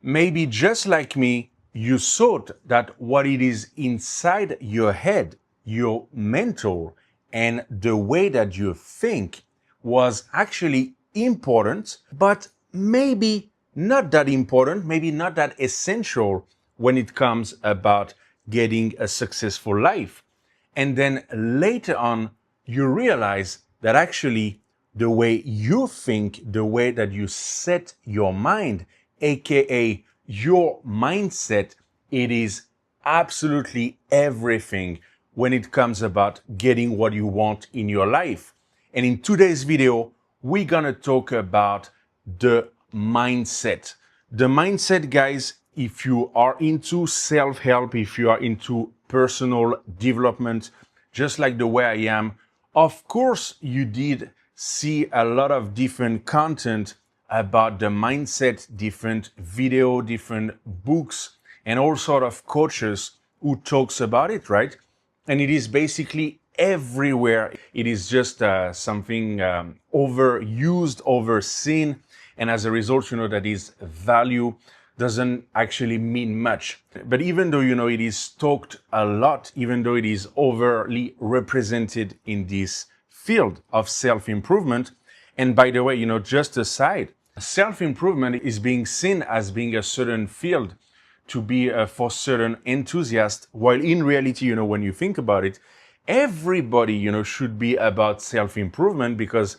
Maybe just like me, you thought that what it is inside your head, your mental, and the way that you think was actually important, but maybe not that important, maybe not that essential when it comes about getting a successful life. And then later on, you realize that actually the way you think, the way that you set your mind, aka your mindset, it is absolutely everything when it comes about getting what you want in your life. And in today's video, we're gonna talk about the mindset. The mindset, guys, if you are into self-help, if you are into personal development, just like the way I am, of course you did see a lot of different content about the mindset, different video, different books, and all sort of coaches who talks about it, right? And it is basically everywhere. It is just something overused, overseen, and as a result, that is value doesn't actually mean much. But even though, it is talked a lot, even though it is overly represented in this field of self-improvement, and by the way, just aside, self-improvement is being seen as being a certain field to be for certain enthusiasts, while in reality, when you think about it, everybody, should be about self-improvement, because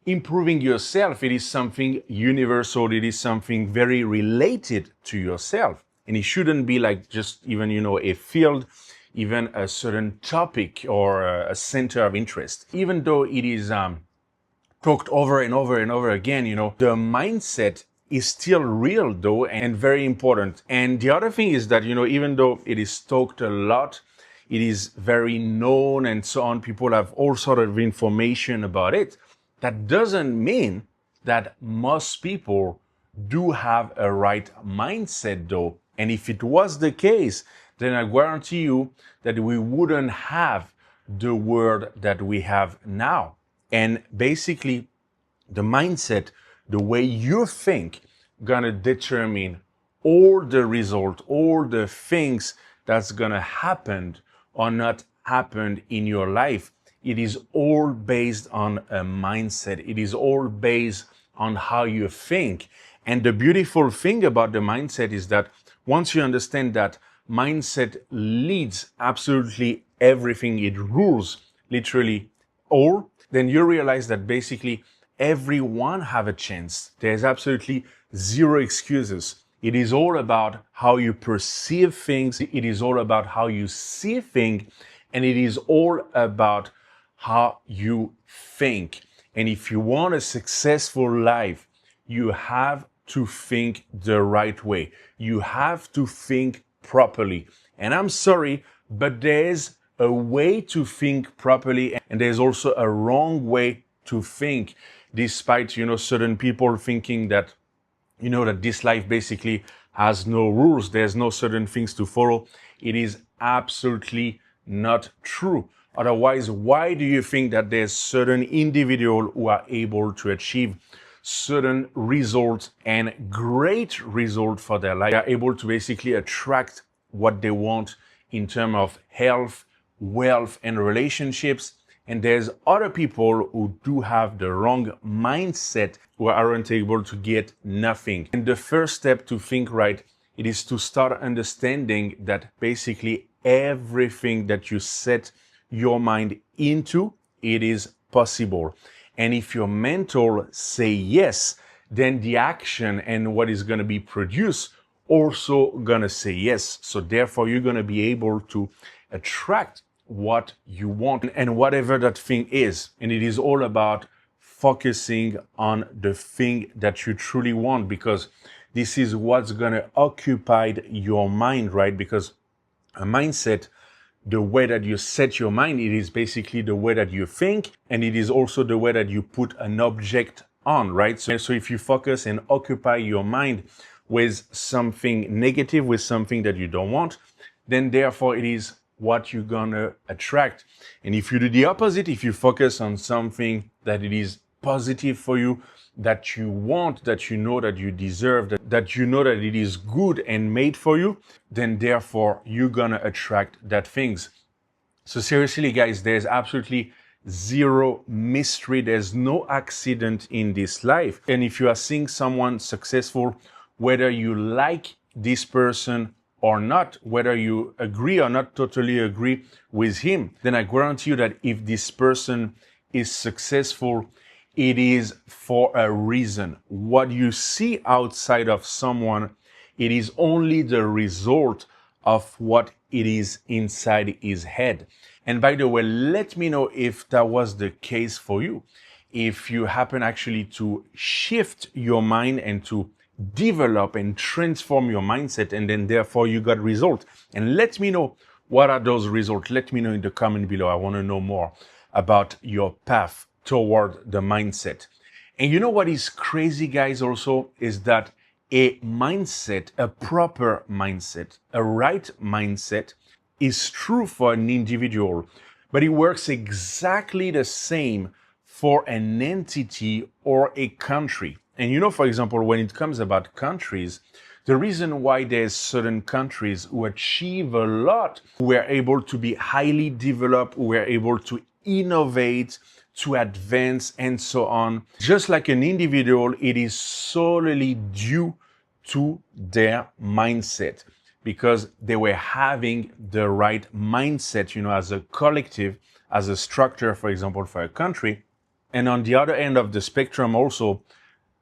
improving yourself, it is something universal, it is something very related to yourself. And it shouldn't be like just even, a field, even a certain topic or a center of interest. Even though it is talked over and over and over again, the mindset is still real though, and very important. And the other thing is that, even though it is talked a lot, it is very known and so on, people have all sort of information about it, that doesn't mean that most people do have a right mindset though. And if it was the case, then I guarantee you that we wouldn't have the world that we have now. And basically, the mindset, the way you think, gonna determine all the result, all the things that's gonna happen or not happen in your life. It is all based on a mindset. It is all based on how you think. And the beautiful thing about the mindset is that once you understand that mindset leads absolutely everything, it rules literally all, then you realize that basically everyone have a chance. There's absolutely zero excuses. It is all about how you perceive things. It is all about how you see things. And it is all about how you think. And if you want a successful life, you have to think the right way. You have to think properly. And I'm sorry, but there's a way to think properly, and there's also a wrong way to think, despite, certain people thinking that, that this life basically has no rules. There's no certain things to follow. It is absolutely not true. Otherwise, why do you think that there's certain individuals who are able to achieve certain results and great results for their life? They are able to basically attract what they want in terms of health, wealth, and relationships. And there's other people who do have the wrong mindset, who aren't able to get nothing. And the first step to think right, it is to start understanding that basically everything that you set your mind into, it is possible. And if your mental say yes, then the action and what is going to be produced also going to say yes. So therefore, you're going to be able to attract what you want and whatever that thing is. And it is all about focusing on the thing that you truly want, because this is what's going to occupy your mind, right? Because a mindset, the way that you set your mind, it is basically the way that you think, and it is also the way that you put an object on, right? So if you focus and occupy your mind with something negative, with something that you don't want, then therefore it is what you're gonna attract. And if you do the opposite, if you focus on something that it is positive for you, that you want, that you know that you deserve, that you know that it is good and made for you, then therefore you're gonna attract that things. So seriously, guys, there's absolutely zero mystery. There's no accident in this life. And if you are seeing someone successful, whether you like this person or not, whether you agree or not totally agree with him, then I guarantee you that if this person is successful, it is for a reason. What you see outside of someone, it is only the result of what it is inside his head. And by the way, let me know if that was the case for you. If you happen actually to shift your mind and to develop and transform your mindset, and then therefore you got results. And let me know what are those results. Let me know in the comment below. I want to know more about your path toward the mindset. And you know what is crazy, guys, also is that a mindset, a proper mindset, a right mindset is true for an individual, but it works exactly the same for an entity or a country. And you know, for example, when it comes about countries, the reason why there's certain countries who achieve a lot, who are able to be highly developed, who are able to innovate, to advance, and so on. Just like an individual, it is solely due to their mindset, because they were having the right mindset, you know, as a collective, as a structure, for example, for a country. And on the other end of the spectrum also,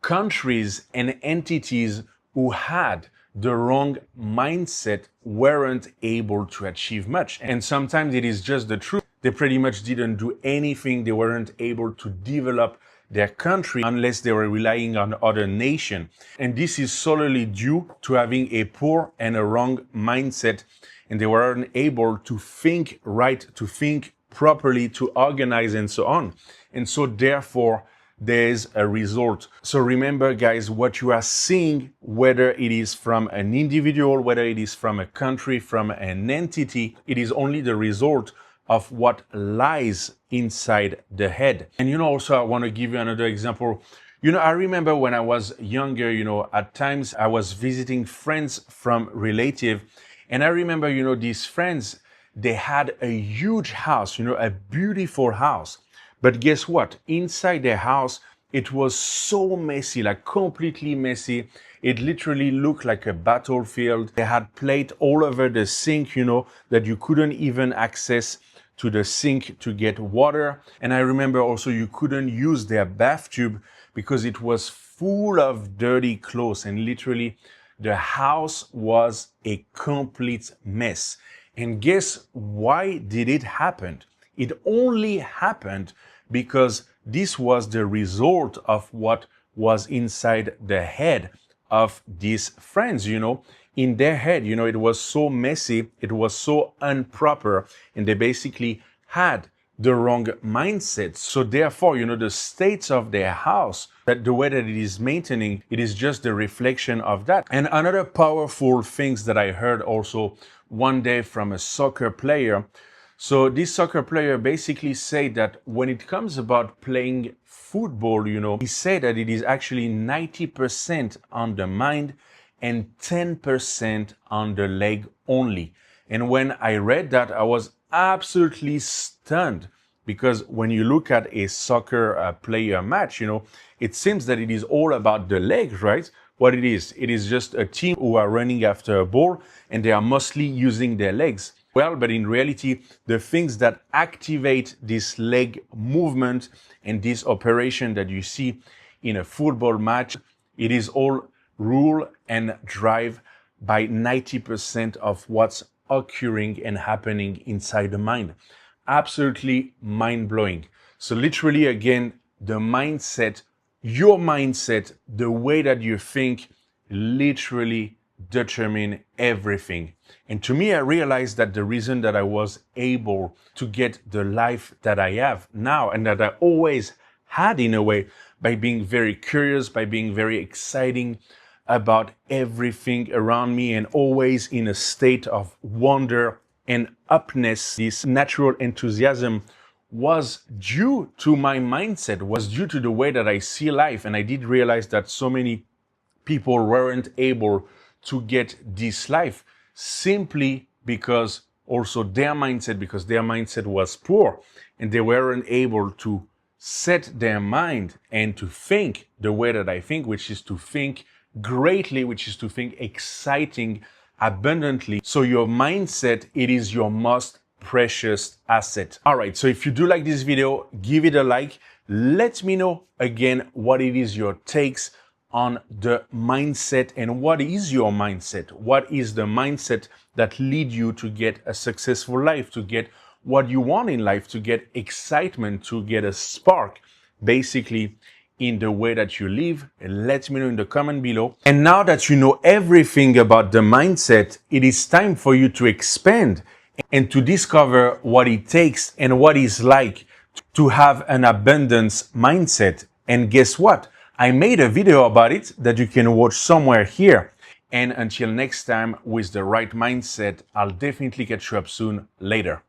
countries and entities who had the wrong mindset weren't able to achieve much. And sometimes it is just the truth. They pretty much didn't do anything. They weren't able to develop their country unless they were relying on other nations. And this is solely due to having a poor and a wrong mindset. And they weren't able to think right, to think properly, to organize, and so on. And so therefore, there's a result. So remember, guys, what you are seeing, whether it is from an individual, whether it is from a country, from an entity, it is only the result of what lies inside the head. And you know, also I want to give you another example. You know, I remember when I was younger, you know, at times I was visiting friends from relative, and I remember, you know, these friends, they had a huge house, you know, a beautiful house. But guess what? Inside their house, it was so messy, like completely messy. It literally looked like a battlefield. They had plate all over the sink, you know, that you couldn't even access to the sink to get water. And I remember also you couldn't use their bath tube because it was full of dirty clothes, and literally the house was a complete mess. And guess why did it happen? It only happened because this was the result of what was inside the head of these friends, you know. In their head, you know, it was so messy, it was so improper, and they basically had the wrong mindset. So therefore, you know, the states of their house, that the way that it is maintaining, it is just the reflection of that. And another powerful things that I heard also one day from a soccer player. So this soccer player basically said that when it comes about playing football, you know, he said that it is actually 90% on the mind and 10% on the leg only. And when I read that, I was absolutely stunned, because when you look at a soccer player match, you know, it seems that it is all about the legs, right? What it is just a team who are running after a ball and they are mostly using their legs. Well, but in reality, the things that activate this leg movement and this operation that you see in a football match, it is all rule and drive by 90% of what's occurring and happening inside the mind. Absolutely mind-blowing. So literally, again, the mindset, your mindset, the way that you think, literally determine everything. And to me, I realized that the reason that I was able to get the life that I have now, and that I always had in a way, by being very curious, by being very exciting about everything around me, and always in a state of wonder and upness, this natural enthusiasm was due to my mindset, was due to the way that I see life. And I did realize that so many people weren't able to get this life simply because also their mindset, because their mindset was poor and they weren't able to set their mind and to think the way that I think, which is to think greatly, which is to think exciting, abundantly. So your mindset, it is your most precious asset. All right, so if you do like this video, give it a like. Let me know again what it is your takes on the mindset and what is your mindset? What is the mindset that lead you to get a successful life, to get what you want in life, to get excitement, to get a spark, basically in the way that you live? Let me know in the comment below. And now that you know everything about the mindset, it is time for you to expand and to discover what it takes and what it's like to have an abundance mindset. And guess what? I made a video about it that you can watch somewhere here. And until next time, with the right mindset, I'll definitely catch you up soon later.